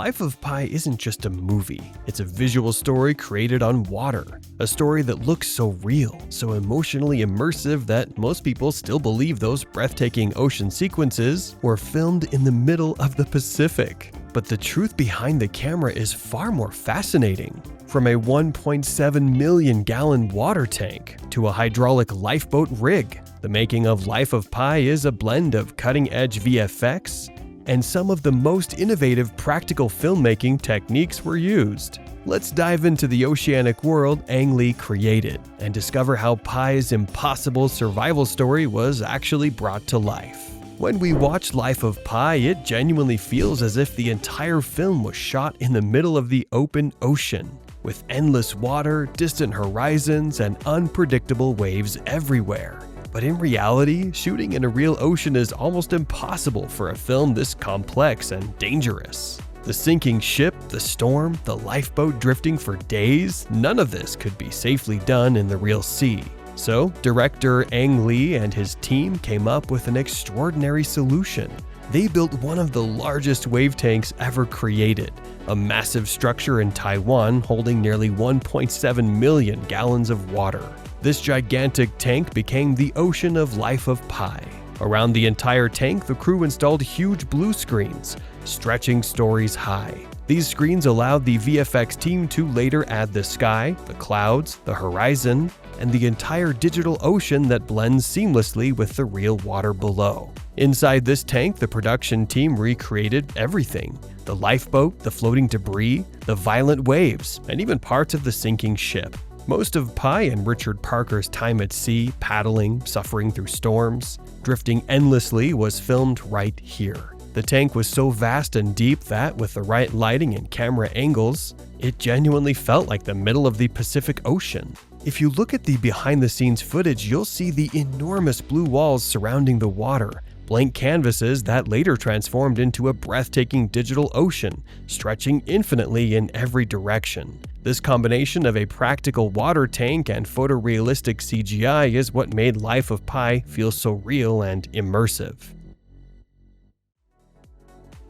Life of Pi isn't just a movie, it's a visual story created on water. A story that looks so real, so emotionally immersive that most people still believe those breathtaking ocean sequences were filmed in the middle of the Pacific. But the truth behind the camera is far more fascinating. From a 1.7 million gallon water tank to a hydraulic lifeboat rig, the making of Life of Pi is a blend of cutting-edge VFX and some of the most innovative practical filmmaking techniques were used. Let's dive into the oceanic world Ang Lee created and discover how Pi's impossible survival story was actually brought to life. When we watch Life of Pi, it genuinely feels as if the entire film was shot in the middle of the open ocean, with endless water, distant horizons, and unpredictable waves everywhere. But in reality, shooting in a real ocean is almost impossible for a film this complex and dangerous. The sinking ship, the storm, the lifeboat drifting for days, none of this could be safely done in the real sea. So, director Ang Lee and his team came up with an extraordinary solution. They built one of the largest wave tanks ever created, a massive structure in Taiwan holding nearly 1.7 million gallons of water. This gigantic tank became the ocean of Life of Pi. Around the entire tank, the crew installed huge blue screens, stretching stories high. These screens allowed the VFX team to later add the sky, the clouds, the horizon, and the entire digital ocean that blends seamlessly with the real water below. Inside this tank, the production team recreated everything: the lifeboat, the floating debris, the violent waves, and even parts of the sinking ship. Most of Pi and Richard Parker's time at sea, paddling, suffering through storms, drifting endlessly, was filmed right here. The tank was so vast and deep that, with the right lighting and camera angles, it genuinely felt like the middle of the Pacific Ocean. If you look at the behind-the-scenes footage, you'll see the enormous blue walls surrounding the water, blank canvases that later transformed into a breathtaking digital ocean, stretching infinitely in every direction. This combination of a practical water tank and photorealistic CGI is what made Life of Pi feel so real and immersive.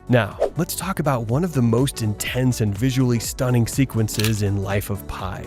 Now, let's talk about one of the most intense and visually stunning sequences in Life of Pi: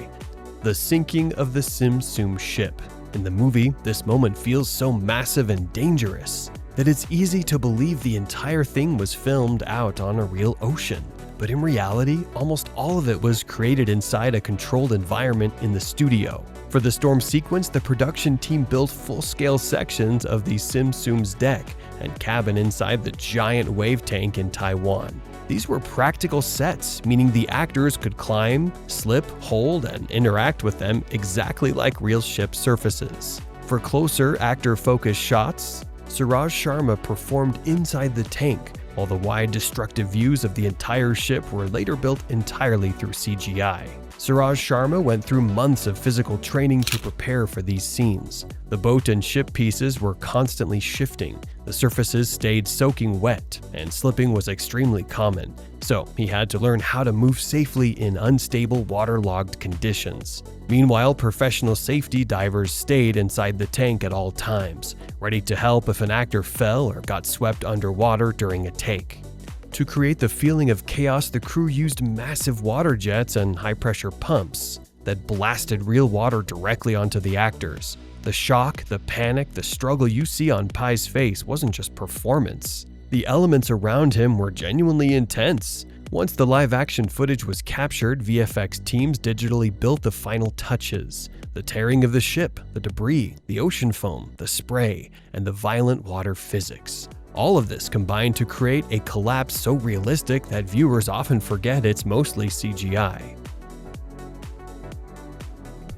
the sinking of the Sim Sum ship. In the movie, this moment feels so massive and dangerous that it's easy to believe the entire thing was filmed out on a real ocean. But in reality, almost all of it was created inside a controlled environment in the studio. For the storm sequence, the production team built full-scale sections of the Sim Sum's deck and cabin inside the giant wave tank in Taiwan. These were practical sets, meaning the actors could climb, slip, hold, and interact with them exactly like real ship surfaces. For closer, actor-focused shots, Suraj Sharma performed inside the tank, while the wide, destructive views of the entire ship were later built entirely through CGI. Suraj Sharma went through months of physical training to prepare for these scenes. The boat and ship pieces were constantly shifting, the surfaces stayed soaking wet, and slipping was extremely common, so he had to learn how to move safely in unstable, waterlogged conditions. Meanwhile, professional safety divers stayed inside the tank at all times, ready to help if an actor fell or got swept underwater during a take. To create the feeling of chaos, the crew used massive water jets and high-pressure pumps that blasted real water directly onto the actors. The shock, the panic, the struggle you see on Pi's face wasn't just performance. The elements around him were genuinely intense. Once the live-action footage was captured, VFX teams digitally built the final touches: the tearing of the ship, the debris, the ocean foam, the spray, and the violent water physics. All of this combined to create a collapse so realistic that viewers often forget it's mostly CGI.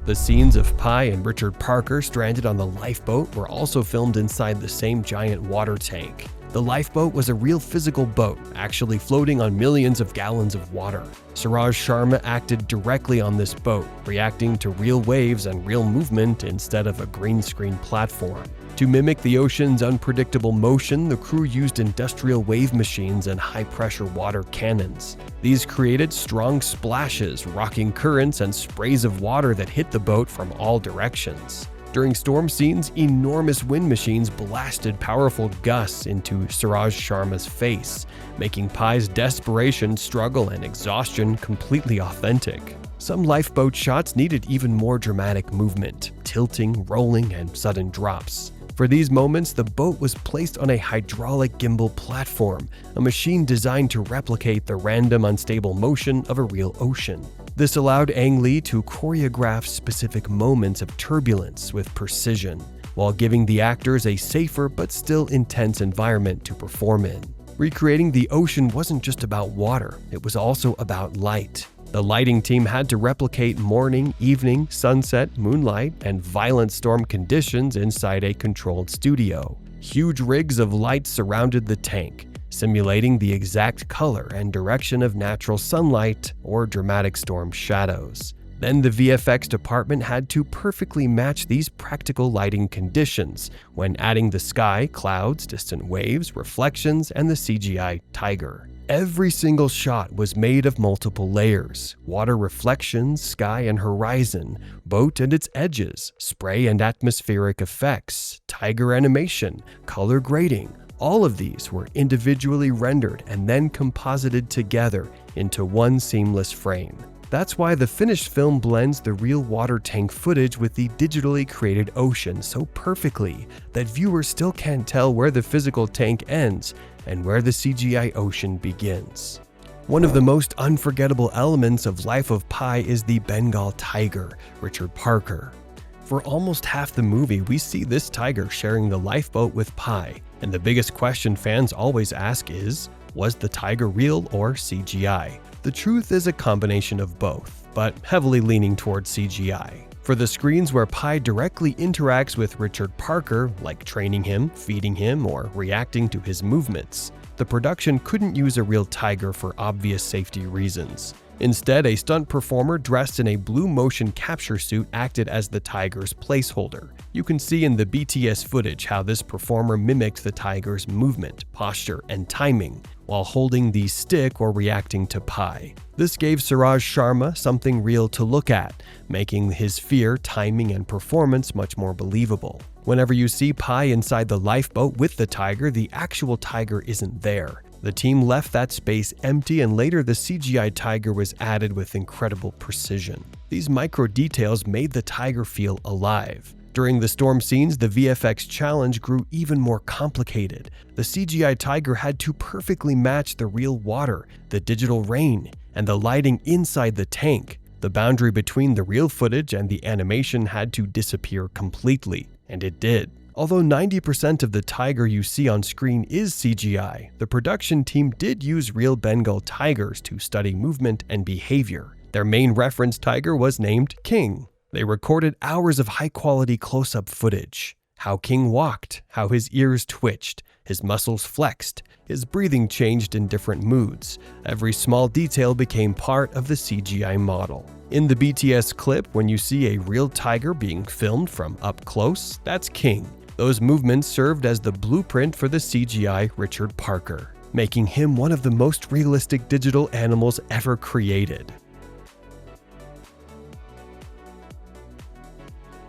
The scenes of Pi and Richard Parker stranded on the lifeboat were also filmed inside the same giant water tank. The lifeboat was a real physical boat, actually floating on millions of gallons of water. Suraj Sharma acted directly on this boat, reacting to real waves and real movement instead of a green screen platform. To mimic the ocean's unpredictable motion, the crew used industrial wave machines and high-pressure water cannons. These created strong splashes, rocking currents, and sprays of water that hit the boat from all directions. During storm scenes, enormous wind machines blasted powerful gusts into Suraj Sharma's face, making Pi's desperation, struggle, and exhaustion completely authentic. Some lifeboat shots needed even more dramatic movement, tilting, rolling, and sudden drops. For these moments, the boat was placed on a hydraulic gimbal platform, a machine designed to replicate the random, unstable motion of a real ocean. This allowed Ang Lee to choreograph specific moments of turbulence with precision, while giving the actors a safer but still intense environment to perform in. Recreating the ocean wasn't just about water, it was also about light. The lighting team had to replicate morning, evening, sunset, moonlight, and violent storm conditions inside a controlled studio. Huge rigs of light surrounded the tank, simulating the exact color and direction of natural sunlight or dramatic storm shadows. Then the VFX department had to perfectly match these practical lighting conditions when adding the sky, clouds, distant waves, reflections, and the CGI tiger. Every single shot was made of multiple layers: water reflections, sky and horizon, boat and its edges, spray and atmospheric effects, tiger animation, color grading. All of these were individually rendered and then composited together into one seamless frame. That's why the finished film blends the real water tank footage with the digitally created ocean so perfectly that viewers still can't tell where the physical tank ends and where the CGI ocean begins. One of the most unforgettable elements of Life of Pi is the Bengal tiger, Richard Parker. For almost half the movie, we see this tiger sharing the lifeboat with Pi, and the biggest question fans always ask is, was the tiger real or CGI? The truth is a combination of both, but heavily leaning towards CGI. For the screens where Pi directly interacts with Richard Parker, like training him, feeding him, or reacting to his movements, the production couldn't use a real tiger for obvious safety reasons. Instead, a stunt performer dressed in a blue motion capture suit acted as the tiger's placeholder. You can see in the BTS footage how this performer mimicked the tiger's movement, posture, and timing while holding the stick or reacting to Pi. This gave Suraj Sharma something real to look at, making his fear, timing, and performance much more believable. Whenever you see Pi inside the lifeboat with the tiger, the actual tiger isn't there. The team left that space empty, and later the CGI tiger was added with incredible precision. These micro details made the tiger feel alive. During the storm scenes, the VFX challenge grew even more complicated. The CGI tiger had to perfectly match the real water, the digital rain, and the lighting inside the tank. The boundary between the real footage and the animation had to disappear completely, and it did. Although 90% of the tiger you see on screen is CGI, the production team did use real Bengal tigers to study movement and behavior. Their main reference tiger was named King. They recorded hours of high-quality close-up footage. How King walked, how his ears twitched, his muscles flexed, his breathing changed in different moods. Every small detail became part of the CGI model. In the BTS clip, when you see a real tiger being filmed from up close, that's King. Those movements served as the blueprint for the CGI Richard Parker, making him one of the most realistic digital animals ever created.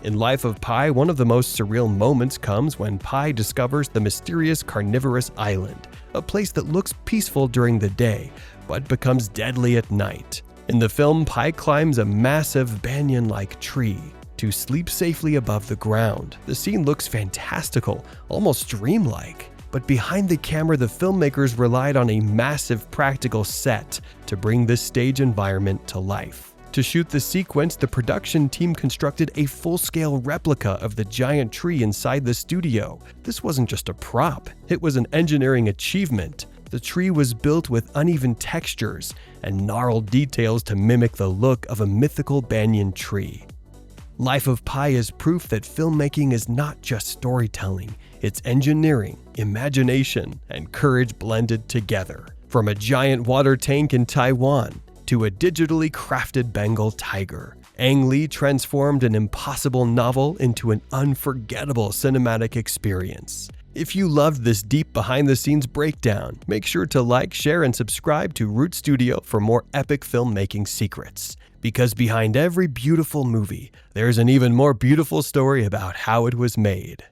In Life of Pi, one of the most surreal moments comes when Pi discovers the mysterious carnivorous island, a place that looks peaceful during the day, but becomes deadly at night. In the film, Pi climbs a massive banyan-like tree to sleep safely above the ground. The scene looks fantastical, almost dreamlike. But behind the camera, the filmmakers relied on a massive practical set to bring this stage environment to life. To shoot the sequence, the production team constructed a full-scale replica of the giant tree inside the studio. This wasn't just a prop, it was an engineering achievement. The tree was built with uneven textures and gnarled details to mimic the look of a mythical banyan tree. Life of Pi is proof that filmmaking is not just storytelling, it's engineering, imagination, and courage blended together. From a giant water tank in Taiwan to a digitally crafted Bengal tiger, Ang Lee transformed an impossible novel into an unforgettable cinematic experience. If you loved this deep behind-the-scenes breakdown, make sure to like, share, and subscribe to Root Studio for more epic filmmaking secrets. Because behind every beautiful movie, there's an even more beautiful story about how it was made.